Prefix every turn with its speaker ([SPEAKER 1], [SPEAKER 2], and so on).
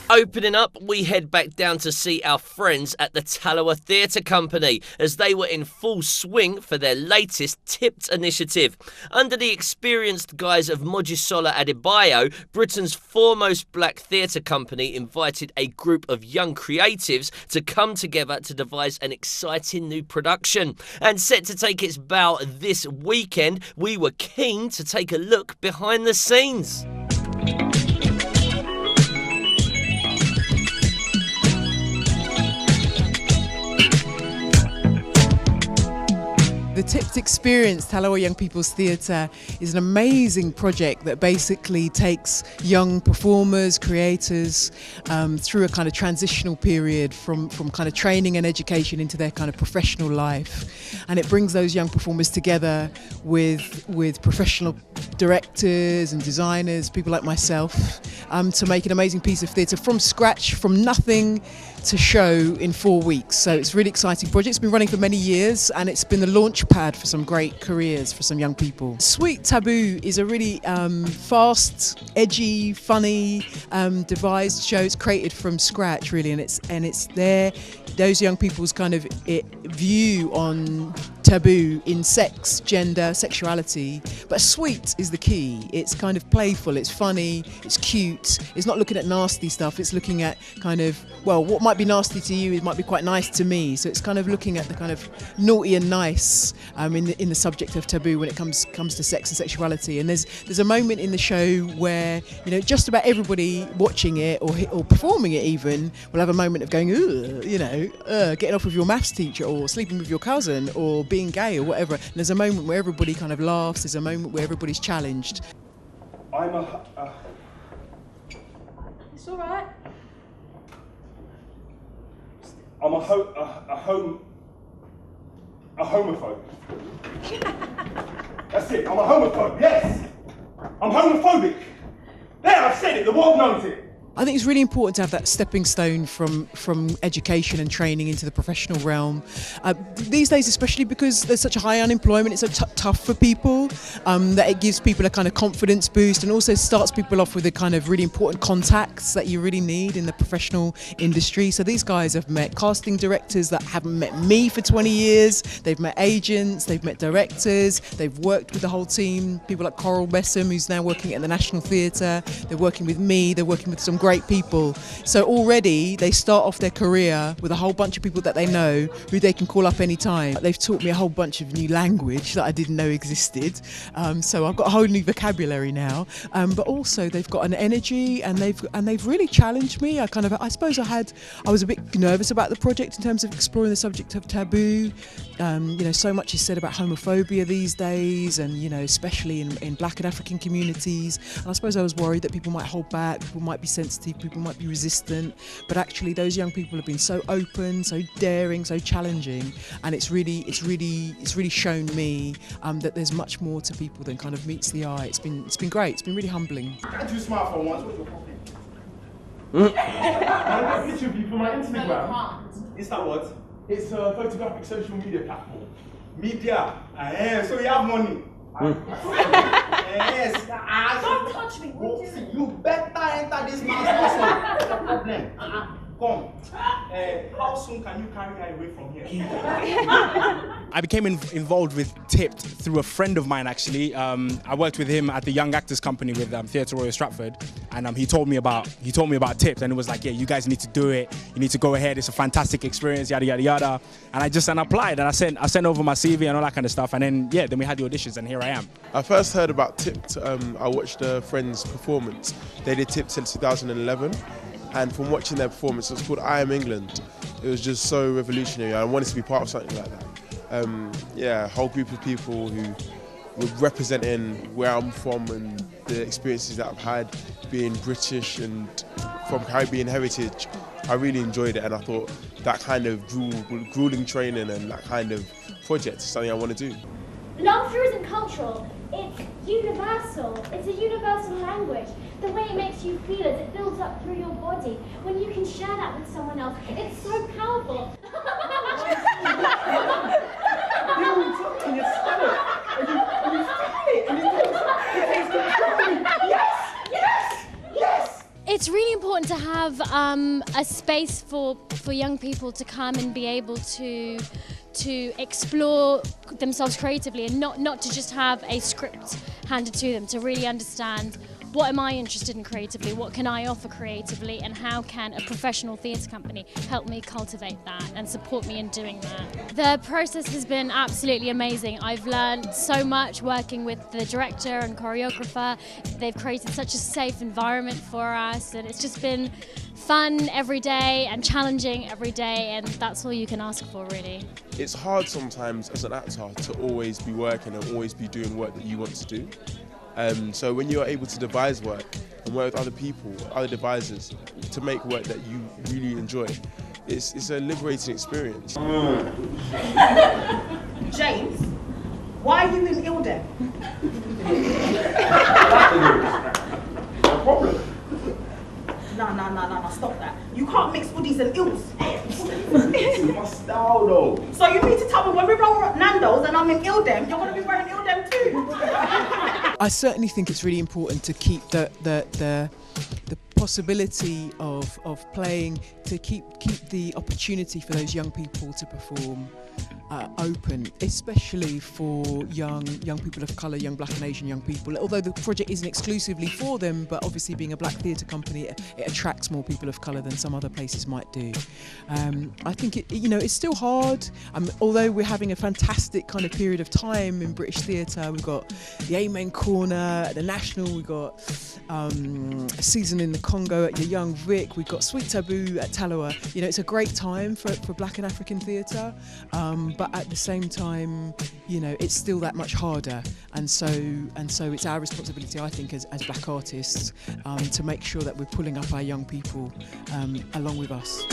[SPEAKER 1] Opening up, we head back down to see our friends at the Talawa Theatre Company as they were in full swing for their latest Tipped initiative. Under the experienced guise of Mojisola Adebayo, Britain's foremost black theatre company invited a group of young creatives to come together to devise an exciting new production. And set to take its bow this weekend, we were keen to take a look behind the scenes.
[SPEAKER 2] The Tipped Experience, Talawa Young People Theatre, is an amazing project that basically takes young performers, creators, through a kind of transitional period from kind of training and education into their kind of professional life. And it brings those young performers together with professional directors and designers, people like myself, to make an amazing piece of theatre from scratch, from nothing to show in 4 weeks. So it's a really exciting project. It's been running for many years and it's been the launch pad for some great careers for some young people. Sweet Taboo is a really fast, edgy, funny, devised show. It's created from scratch really, and it's those young people's kind of view on taboo in sex, gender, sexuality. But sweet is the key. It's kind of playful, it's funny, it's cute. It's not looking at nasty stuff, it's looking at kind of, well, what might be nasty to you, it might be quite nice to me. So it's kind of looking at the kind of naughty and nice in the subject of taboo when it comes to sex and sexuality. And there's a moment in the show where, you know, just about everybody watching it or performing it even will have a moment of going, getting off with your maths teacher or sleeping with your cousin or being gay or whatever. And there's a moment where everybody kind of laughs, there's a moment where everybody's challenged.
[SPEAKER 3] It's all right.
[SPEAKER 4] I'm a homophobe. That's it, I'm a homophobe, yes! I'm homophobic. There, I've said it, the world knows it.
[SPEAKER 2] I think it's really important to have that stepping stone from education and training into the professional realm. These days, especially because there's such a high unemployment, it's so tough for people, that it gives people a kind of confidence boost and also starts people off with the kind of really important contacts that you really need in the professional industry. So these guys have met casting directors that haven't met me for 20 years, they've met agents, they've met directors, they've worked with the whole team, people like Coral Bessam, who's now working at the National Theatre, they're working with me, they're working with some great people. So already they start off their career with a whole bunch of people that they know who they can call up anytime. They've taught me a whole bunch of new language that I didn't know existed. So I've got a whole new vocabulary now. But also they've got an energy and they've really challenged me. I suppose I was a bit nervous about the project in terms of exploring the subject of taboo. So much is said about homophobia these days, and especially in black and African communities. And I suppose I was worried that people might hold back, people might be sensitive, people might be resistant, but actually those young people have been so open, so daring, so challenging, and it's really shown me that there's much more to people than kind of meets the eye. It's been great. It's been really humbling.
[SPEAKER 4] Can't you smile for once? What's your problem? I have a picture of you for my Instagram. Is that what? It's a photographic social media platform. Media. So you have money. Yes.
[SPEAKER 3] Don't touch me.
[SPEAKER 4] You better enter this man's house. No problem. Come. How soon can you carry her away from here?
[SPEAKER 5] I became involved with Tipped through a friend of mine, actually. I worked with him at the Young Actors Company with Theatre Royal Stratford, and he told me about Tipped, and it was like, yeah, you guys need to do it. You need to go ahead. It's a fantastic experience, yada yada yada. And I applied, and I sent over my CV and all that kind of stuff, and then we had the auditions, and here I am.
[SPEAKER 6] I first heard about Tipped. I watched a friend's performance. They did Tipped since 2011. And from watching their performance, it was called I Am England. It was just so revolutionary. I wanted to be part of something like that. A whole group of people who were representing where I'm from and the experiences that I've had being British and from Caribbean heritage. I really enjoyed it, and I thought that kind of grueling training and that kind of project is something I want to do.
[SPEAKER 7] Laughter isn't cultural, it's universal. It's a universal language. The way it makes you feel as it builds up through your body. When you can share that with someone else, it's so powerful.
[SPEAKER 3] It's really important
[SPEAKER 7] to have a space for young people to come and be able to explore themselves creatively, and not to just have a script handed to them, to really understand what am I interested in creatively, what can I offer creatively, and how can a professional theatre company help me cultivate that and support me in doing that. The process has been absolutely amazing. I've learned so much working with the director and choreographer. They've created such a safe environment for us, and it's just been fun every day and challenging every day, and that's all you can ask for, really.
[SPEAKER 6] It's hard sometimes as an actor to always be working and always be doing work that you want to do. So when you're able to devise work and work with other people, other devisers, to make work that you really enjoy, it's a liberating experience.
[SPEAKER 3] James, why are you in Ilden?
[SPEAKER 4] No problem.
[SPEAKER 3] No, stop that. You can't mix woodies and ills.
[SPEAKER 4] It's my style though.
[SPEAKER 3] So you mean to tell me when we roll at Nando's and I'm in Ildem, you're going to be wearing Ildem too?
[SPEAKER 2] I certainly think it's really important to keep the possibility of playing, to keep the opportunity for those young people to perform open, especially for young people of colour, young Black and Asian young people. Although the project isn't exclusively for them, but obviously being a Black theatre company, it attracts more people of colour than some other places might do. I think it's still hard. Although we're having a fantastic kind of period of time in British theatre, we've got the Amen Corner at the National, we've got a season in the Congo at your Young Vic, we've got Sweet Taboo at Talawa. It's a great time for Black and African theatre. But at the same time, it's still that much harder, and so it's our responsibility, I think, as Black artists, to make sure that we're pulling up our young people along with us.